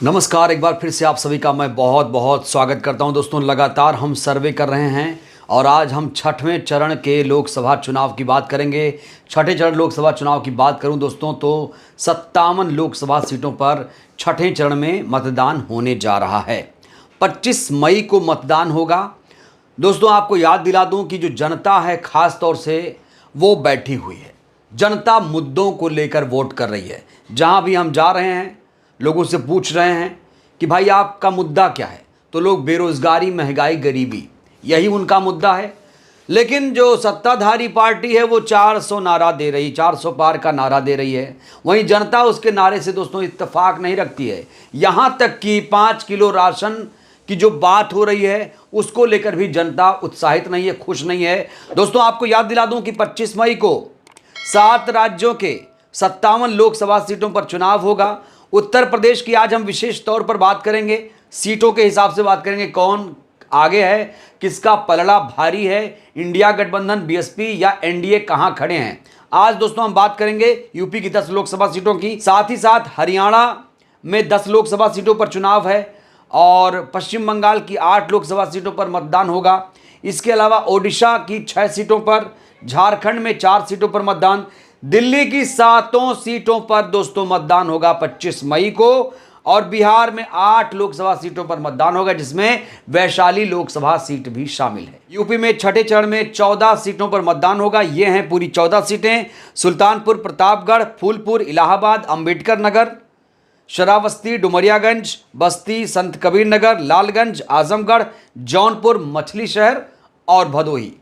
नमस्कार, एक बार फिर से आप सभी का मैं बहुत बहुत स्वागत करता हूं। दोस्तों, लगातार हम सर्वे कर रहे हैं और आज हम छठवें चरण के लोकसभा चुनाव की बात करेंगे। छठे चरण लोकसभा चुनाव की बात करूं दोस्तों तो 57 लोकसभा सीटों पर छठे चरण में मतदान होने जा रहा है। 25 मई को मतदान होगा। दोस्तों, आपको याद दिला दूं कि जो जनता है खास तौर से वो बैठी हुई है। जनता मुद्दों को लेकर वोट कर रही है। जहां भी हम जा रहे हैं लोगों से पूछ रहे हैं कि भाई आपका मुद्दा क्या है, तो लोग बेरोजगारी, महंगाई, गरीबी, यही उनका मुद्दा है। लेकिन जो सत्ताधारी पार्टी है वो 400 नारा दे रही, 400 पार का नारा दे रही है। वहीं जनता उसके नारे से दोस्तों इत्तेफाक नहीं रखती है। यहाँ तक कि 5 किलो राशन की जो बात हो रही है उसको लेकर भी जनता उत्साहित नहीं है, खुश नहीं है। दोस्तों, आपको याद दिला दूं कि 25 मई को 7 राज्यों के 57 लोकसभा सीटों पर चुनाव होगा। उत्तर प्रदेश की आज हम विशेष तौर पर बात करेंगे, सीटों के हिसाब से बात करेंगे, कौन आगे है, किसका पलड़ा भारी है, इंडिया गठबंधन, बीएसपी या एनडीए कहां खड़े हैं। आज दोस्तों हम बात करेंगे यूपी की 10 लोकसभा सीटों की, साथ ही साथ हरियाणा में 10 लोकसभा सीटों पर चुनाव है और पश्चिम बंगाल की 8 लोकसभा सीटों पर मतदान होगा। इसके अलावा ओडिशा की 6 सीटों पर, झारखंड में 4 सीटों पर मतदान, दिल्ली की 7 सीटों पर दोस्तों मतदान होगा 25 मई को, और बिहार में 8 लोकसभा सीटों पर मतदान होगा जिसमें वैशाली लोकसभा सीट भी शामिल है। यूपी में छठे चरण में 14 सीटों पर मतदान होगा। ये हैं पूरी 14 सीटें: सुल्तानपुर, प्रतापगढ़, फूलपुर, इलाहाबाद, अंबेडकर नगर, श्रावस्ती, डुमरियागंज, बस्ती, संत कबीर नगर, लालगंज, आजमगढ़, जौनपुर, मछली शहर और भदोही।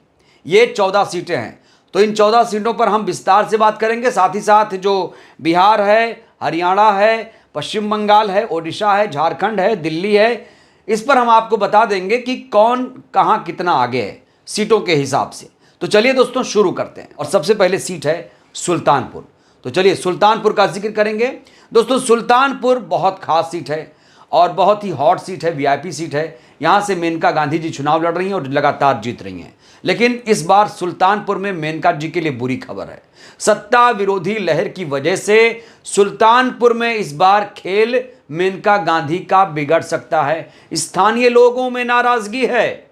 ये 14 सीटें हैं। तो इन 14 सीटों पर हम विस्तार से बात करेंगे। साथ ही साथ जो बिहार है, हरियाणा है, पश्चिम बंगाल है, ओडिशा है, झारखंड है, दिल्ली है, इस पर हम आपको बता देंगे कि कौन कहां कितना आगे है सीटों के हिसाब से। तो चलिए दोस्तों शुरू करते हैं। और सबसे पहले सीट है सुल्तानपुर। तो चलिए सुल्तानपुर का जिक्र करेंगे। दोस्तों, सुल्तानपुर बहुत खास सीट है और बहुत ही हॉट सीट है, वीआईपी सीट है। यहां से मेनका गांधी जी चुनाव लड़ रही हैं और लगातार जीत रही हैं। लेकिन इस बार सुल्तानपुर में मेनका जी के लिए बुरी खबर है। सत्ता विरोधी लहर की वजह से सुल्तानपुर में इस बार खेल मेनका गांधी का बिगड़ सकता है। स्थानीय लोगों में नाराजगी है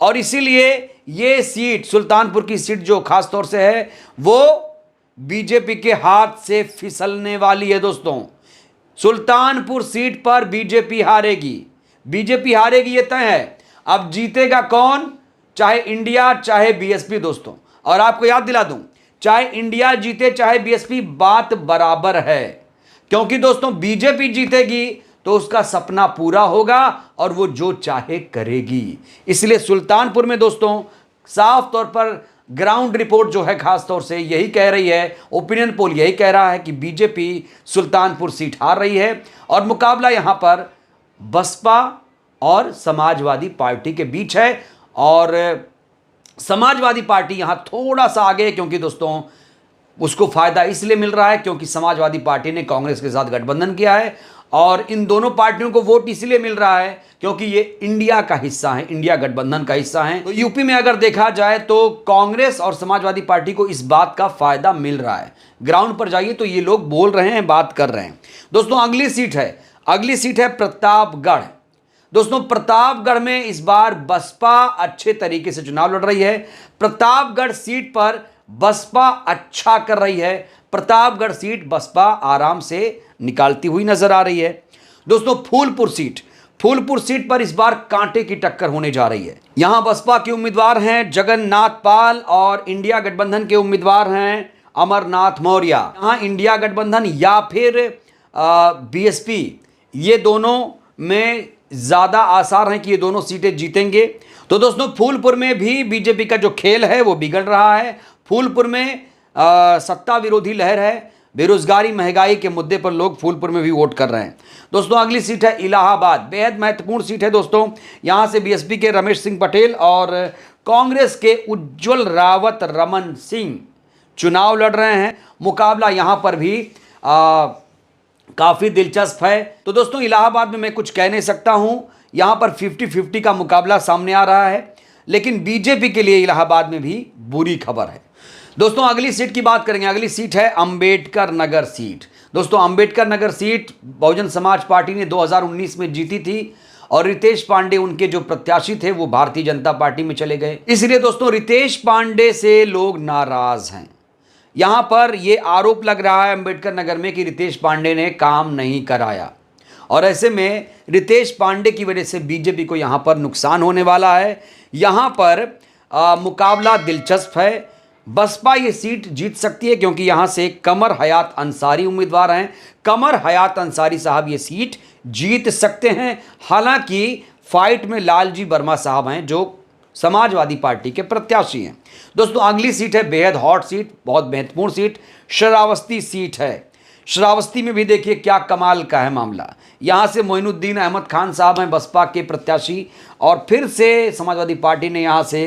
और इसीलिए ये सीट, सुल्तानपुर की सीट जो खास तौर से है, वो बीजेपी के हाथ से फिसलने वाली है। दोस्तों, सुल्तानपुर सीट पर बीजेपी हारेगी। बीजेपी हारेगी, ये तय है। अब जीतेगा कौन? चाहे इंडिया चाहे बीएसपी दोस्तों। और आपको याद दिला दूं, चाहे इंडिया जीते चाहे बीएसपी, बात बराबर है। क्योंकि दोस्तों बीजेपी जीतेगी तो उसका सपना पूरा होगा और वो जो चाहे करेगी। इसलिए सुल्तानपुर में दोस्तों साफ तौर पर ग्राउंड रिपोर्ट जो है खास तौर से यही कह रही है, ओपिनियन पोल यही कह रहा है कि बीजेपी सुल्तानपुर सीट हार रही है। और मुकाबला यहां पर बसपा और समाजवादी पार्टी के बीच है और समाजवादी पार्टी यहां थोड़ा सा आगे है, क्योंकि दोस्तों उसको फायदा इसलिए मिल रहा है क्योंकि समाजवादी पार्टी ने कांग्रेस के साथ गठबंधन किया है और इन दोनों पार्टियों को वोट इसलिए मिल रहा है क्योंकि ये इंडिया का हिस्सा है, इंडिया गठबंधन का हिस्सा है। तो यूपी में अगर देखा जाए तो कांग्रेस और समाजवादी पार्टी को इस बात का फायदा मिल रहा है। ग्राउंड पर जाइए तो ये लोग बोल रहे हैं, बात कर रहे हैं। दोस्तों, अगली सीट है प्रतापगढ़। दोस्तों, प्रतापगढ़ में इस बार बसपा अच्छे तरीके से चुनाव लड़ रही है। प्रतापगढ़ सीट पर बसपा अच्छा कर रही है। प्रतापगढ़ सीट बसपा आराम से निकालती हुई नजर आ रही है। दोस्तों, फूलपुर सीट पर इस बार कांटे की टक्कर होने जा रही है। यहां बसपा के उम्मीदवार हैं जगन्नाथ पाल और इंडिया गठबंधन के उम्मीदवार हैं अमरनाथ मौर्य। यहां इंडिया गठबंधन या फिर बीएसपी, ये दोनों में ज्यादा आसार हैं कि ये दोनों सीटें जीतेंगे। तो दोस्तों, फूलपुर में भी बीजेपी का जो खेल है वो बिगड़ रहा है। फूलपुर में सत्ता विरोधी लहर है। बेरोजगारी, महंगाई के मुद्दे पर लोग फूलपुर में भी वोट कर रहे हैं। दोस्तों, अगली सीट है इलाहाबाद। बेहद महत्वपूर्ण सीट है दोस्तों। यहां से बीएसपी के रमेश सिंह पटेल और कांग्रेस के उज्जवल रावत रमन सिंह चुनाव लड़ रहे हैं। मुकाबला यहां पर भी काफी दिलचस्प है। तो दोस्तों, इलाहाबाद में मैं कुछ कह नहीं सकता हूं। यहां पर 50-50 का मुकाबला सामने आ रहा है, लेकिन बीजेपी के लिए इलाहाबाद में भी बुरी खबर है। दोस्तों, अगली सीट की बात करेंगे। अगली सीट है अंबेडकर नगर सीट। दोस्तों अंबेडकर नगर सीट बहुजन समाज पार्टी ने 2019 में जीती थी और रितेश पांडे उनके जो प्रत्याशी थे वो भारतीय जनता पार्टी में चले गए। इसलिए दोस्तों रितेश पांडे से लोग नाराज हैं। यहां पर यह आरोप लग रहा है अंबेडकर नगर में कि रितेश पांडे ने काम नहीं कराया और ऐसे में रितेश पांडे की वजह से बीजेपी को यहां पर नुकसान होने वाला है। यहां पर मुकाबला दिलचस्प है। बसपा ये सीट जीत सकती है क्योंकि यहां से कमर हयात अंसारी उम्मीदवार हैं। कमर हयात अंसारी साहब ये सीट जीत सकते हैं। हालांकि फाइट में लालजी वर्मा साहब हैं जो समाजवादी पार्टी के प्रत्याशी हैं। दोस्तों अगली सीट है बेहद हॉट सीट, बहुत महत्वपूर्ण सीट, श्रावस्ती सीट है। श्रावस्ती में भी देखिए क्या कमाल का है मामला। यहां से मोइनुद्दीन अहमद खान साहब हैं बसपा के प्रत्याशी और फिर से समाजवादी पार्टी ने यहां से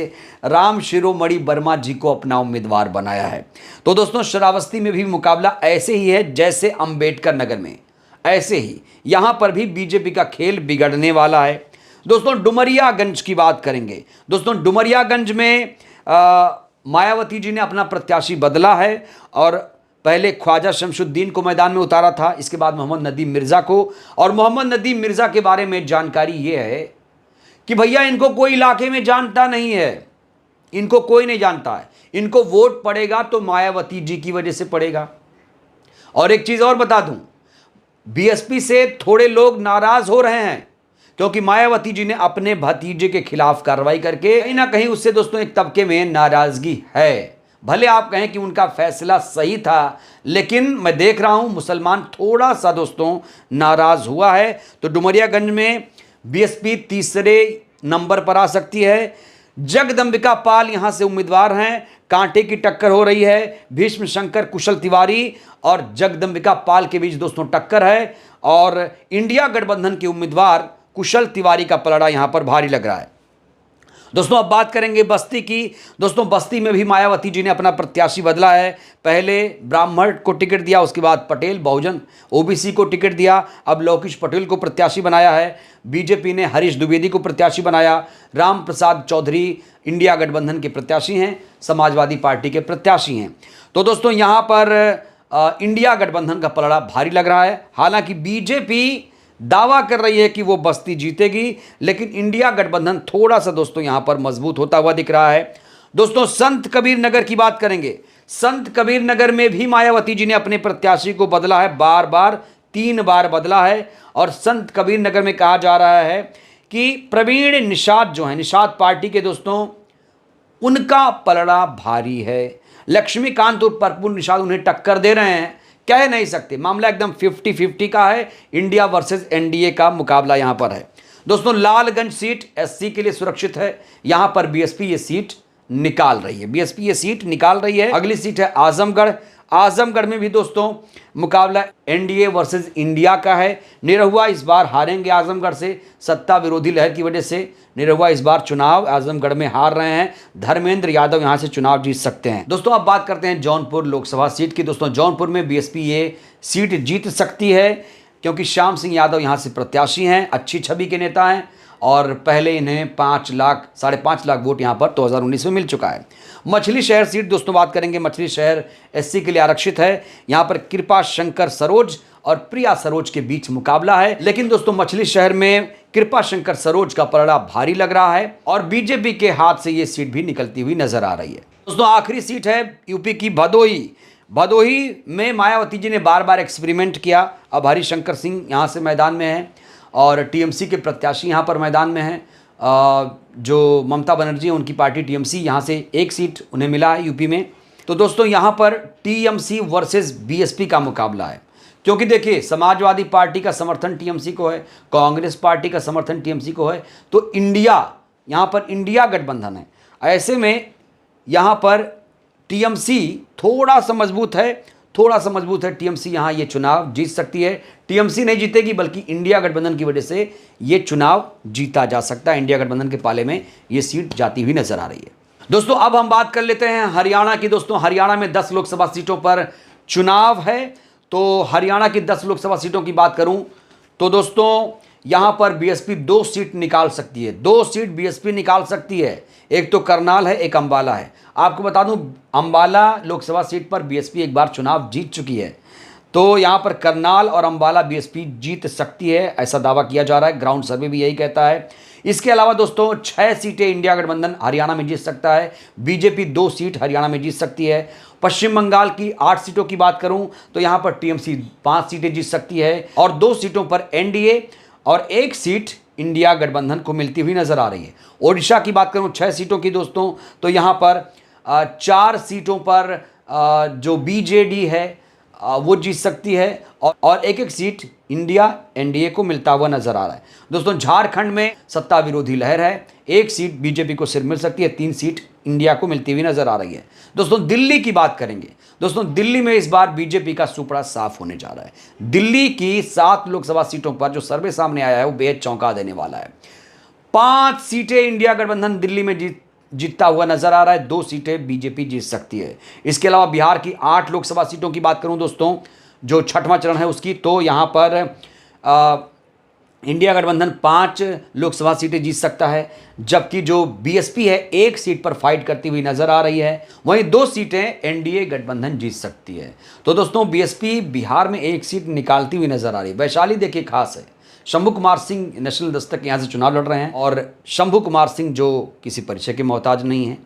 राम शिरोमणि वर्मा जी को अपना उम्मीदवार बनाया है। तो दोस्तों श्रावस्ती में भी मुकाबला ऐसे ही है जैसे अंबेडकर नगर में, ऐसे ही यहां पर भी बीजेपी का खेल बिगड़ने वाला है। दोस्तों डुमरियागंज की बात करेंगे। दोस्तों डुमरियागंज में मायावती जी ने अपना प्रत्याशी बदला है और पहले ख्वाजा शमशुद्दीन को मैदान में उतारा था, इसके बाद मोहम्मद नदीम मिर्ज़ा को। और मोहम्मद नदीम मिर्ज़ा के बारे में जानकारी ये है कि भैया इनको कोई इलाके में जानता नहीं है, इनको कोई नहीं जानता है। इनको वोट पड़ेगा तो मायावती जी की वजह से पड़ेगा। और एक चीज़ और बता दूं, बीएसपी से थोड़े लोग नाराज़ हो रहे हैं क्योंकि मायावती जी ने अपने भतीजे के खिलाफ कार्रवाई करके कहीं ना कहीं उससे दोस्तों एक तबके में नाराज़गी है। भले आप कहें कि उनका फैसला सही था, लेकिन मैं देख रहा हूं मुसलमान थोड़ा सा दोस्तों नाराज हुआ है। तो डुमरियागंज में बीएसपी तीसरे नंबर पर आ सकती है। जगदंबिका पाल यहां से उम्मीदवार हैं। कांटे की टक्कर हो रही है। भीष्म शंकर कुशल तिवारी और जगदंबिका पाल के बीच दोस्तों टक्कर है और इंडिया गठबंधन के उम्मीदवार कुशल तिवारी का पलड़ा यहां पर भारी लग रहा है। दोस्तों अब बात करेंगे बस्ती की। दोस्तों बस्ती में भी मायावती जी ने अपना प्रत्याशी बदला है। पहले ब्राह्मण को टिकट दिया, उसके बाद पटेल बहुजन ओबीसी को टिकट दिया, अब लौकेश पटेल को प्रत्याशी बनाया है। बीजेपी ने हरीश द्विवेदी को प्रत्याशी बनाया। राम प्रसाद चौधरी इंडिया गठबंधन के प्रत्याशी हैं, समाजवादी पार्टी के प्रत्याशी हैं। तो दोस्तों यहाँ पर इंडिया गठबंधन का पलड़ा भारी लग रहा है। हालांकि बीजेपी दावा कर रही है कि वो बस्ती जीतेगी, लेकिन इंडिया गठबंधन थोड़ा सा दोस्तों यहां पर मजबूत होता हुआ दिख रहा है। दोस्तों संत कबीर नगर की बात करेंगे। संत कबीर नगर में भी मायावती जी ने अपने प्रत्याशी को बदला है, बार बार 3 बार बदला है। और संत कबीर नगर में कहा जा रहा है कि प्रवीण निषाद जो है, निषाद पार्टी के दोस्तों, उनका पलड़ा भारी है। लक्ष्मीकांत और प्रफुल्ल निषाद उन्हें टक्कर दे रहे हैं, कह नहीं सकते। मामला एकदम 50-50 का है। इंडिया वर्सेस एनडीए का मुकाबला यहां पर है। दोस्तों लालगंज सीट एससी के लिए सुरक्षित है। यहां पर बीएसपी ये सीट निकाल रही है, बीएसपी ये सीट निकाल रही है। अगली सीट है आजमगढ़। आजमगढ़ में भी दोस्तों मुकाबला एनडीए वर्सेस इंडिया का है। निरहुआ इस बार हारेंगे आजमगढ़ से, सत्ता विरोधी लहर की वजह से निरहुआ इस बार चुनाव आजमगढ़ में हार रहे हैं। धर्मेंद्र यादव यहां से चुनाव जीत सकते हैं। दोस्तों अब बात करते हैं जौनपुर लोकसभा सीट की। दोस्तों जौनपुर में बीएसपी ये सीट जीत सकती है क्योंकि श्याम सिंह यादव यहां से प्रत्याशी हैं, अच्छी छवि के नेता हैं और पहले इन्हें 5 लाख 5.5 लाख वोट यहां पर 2019 में मिल चुका है। मछली शहर सीट दोस्तों बात करेंगे। मछली शहर एससी के लिए आरक्षित है। यहां पर कृपा शंकर सरोज और प्रिया सरोज के बीच मुकाबला है, लेकिन दोस्तों मछली शहर में कृपा शंकर सरोज का पलड़ा भारी लग रहा है और बीजेपी के हाथ से यह सीट भी निकलती हुई नजर आ रही है। दोस्तों आखिरी सीट है यूपी की भदोही। भदोही में मायावती जी ने बार बार एक्सपेरिमेंट किया। अब हरिशंकर सिंह यहाँ से मैदान में हैं और टीएमसी के प्रत्याशी यहाँ पर मैदान में हैं। जो ममता बनर्जी है उनकी पार्टी टीएमसी, यहाँ से एक सीट उन्हें मिला है यूपी में। तो दोस्तों यहाँ पर टीएमसी वर्सेस बीएसपी का मुकाबला है क्योंकि देखिए समाजवादी पार्टी का समर्थन टीएमसी को है, कांग्रेस पार्टी का समर्थन टीएमसी को है, तो यहाँ पर इंडिया गठबंधन है। ऐसे में यहाँ पर टीएमसी थोड़ा सा मजबूत है। टीएमसी यहाँ ये चुनाव जीत सकती है। टीएमसी नहीं जीतेगी बल्कि इंडिया गठबंधन की वजह से ये चुनाव जीता जा सकता है। इंडिया गठबंधन के पाले में ये सीट जाती हुई नजर आ रही है। दोस्तों अब हम बात कर लेते हैं हरियाणा की। दोस्तों हरियाणा में 10 लोकसभा सीटों पर चुनाव है। तो हरियाणा की 10 लोकसभा सीटों की बात करूं तो दोस्तों यहां पर बीएसपी 2 सीट निकाल सकती है। 2 सीट बीएसपी निकाल सकती है। एक तो करनाल है, एक अंबाला है। आपको बता दूं अंबाला लोकसभा सीट पर बीएसपी एक बार चुनाव जीत चुकी है। तो यहां पर करनाल और अंबाला बीएसपी जीत सकती है, ऐसा दावा किया जा रहा है। ग्राउंड सर्वे भी यही कहता है। इसके अलावा दोस्तों 6 सीटें इंडिया गठबंधन हरियाणा में जीत सकता है। बीजेपी 2 सीट हरियाणा में जीत सकती है। पश्चिम बंगाल की 8 सीटों की बात करूं तो यहां पर टीएमसी 5 सीटें जीत सकती है और 2 सीटों पर एनडीए और 1 सीट इंडिया गठबंधन को मिलती हुई नजर आ रही है। ओडिशा की बात करूं 6 सीटों की दोस्तों, तो यहां पर 4 सीटों पर जो बीजेडी है वो जीत सकती है और एक एक सीट इंडिया एनडीए को मिलता हुआ नजर आ रहा है। दोस्तों झारखंड में सत्ता विरोधी लहर है, 1 सीट बीजेपी को सिर्फ मिल सकती है, 3 सीट इंडिया को मिलती हुई नजर आ रही है। दोस्तों दिल्ली की बात करेंगे। दोस्तों दिल्ली में इस बार बीजेपी का सुपड़ा साफ होने जा रहा है। दिल्ली की 7 लोकसभा सीटों पर जो सर्वे सामने आया है वो बेहद चौंका देने वाला है। 5 सीटें इंडिया गठबंधन दिल्ली में जीतता हुआ नजर आ रहा है, 2 सीटें बीजेपी जीत सकती है। इसके अलावा बिहार की 8 लोकसभा सीटों की बात करूं दोस्तों, जो 6वां चरण है उसकी, तो यहां पर इंडिया गठबंधन 5 लोकसभा सीटें जीत सकता है, जबकि जो बीएसपी है 1 सीट पर फाइट करती हुई नजर आ रही है। वहीं 2 सीटें एनडीए गठबंधन जीत सकती है। तो दोस्तों बीएसपी बिहार में 1 सीट निकालती हुई नजर आ रही है। वैशाली देखिए खास है, शंभू कुमार सिंह नेशनल दस्तक यहां से चुनाव लड़ रहे हैं और शंभू कुमार सिंह जो किसी परिचय के मोहताज नहीं है,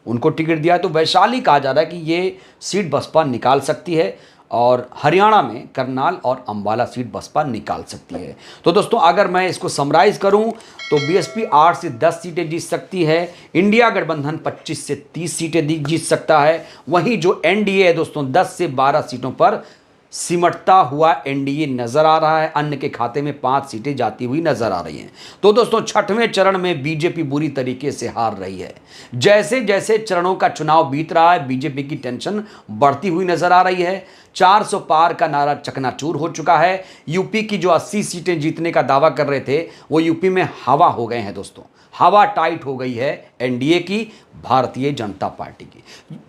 उनको टिकट दिया है। तो वैशाली कहा जा रहा है कि ये सीट बसपा निकाल सकती है और हरियाणा में करनाल और अंबाला सीट बसपा निकाल सकती है। तो दोस्तों अगर मैं इसको समराइज करूं तो बीएसपी 8 से 10 सीटें जीत सकती है, इंडिया गठबंधन 25 से 30 सीटें जीत सकता है। वहीं जो एनडीए है दोस्तों 10 से 12 सीटों पर सिमटता हुआ एनडीए नजर आ रहा है। अन्य के खाते में 5 सीटें जाती हुई नजर आ रही हैं। तो दोस्तों 6वें चरण में बीजेपी बुरी तरीके से हार रही है। जैसे जैसे चरणों का चुनाव बीत रहा है बीजेपी की टेंशन बढ़ती हुई नजर आ रही है। 400 पार का नारा चकनाचूर हो चुका है। यूपी की जो 80 सीटें जीतने का दावा कर रहे थे वो यूपी में हवा हो गए हैं दोस्तों। हवा टाइट हो गई है एनडीए की, भारतीय जनता पार्टी की।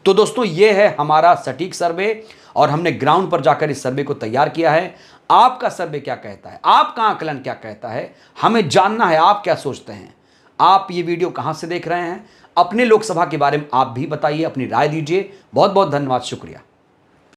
तो दोस्तों ये है हमारा सटीक सर्वे और हमने ग्राउंड पर जाकर इस सर्वे को तैयार किया है। आपका सर्वे क्या कहता है, आपका आकलन क्या कहता है, हमें जानना है। आप क्या सोचते हैं, आप ये वीडियो कहां से देख रहे हैं, अपने लोकसभा के बारे में आप भी बताइए, अपनी राय दीजिए। बहुत बहुत धन्यवाद, शुक्रिया।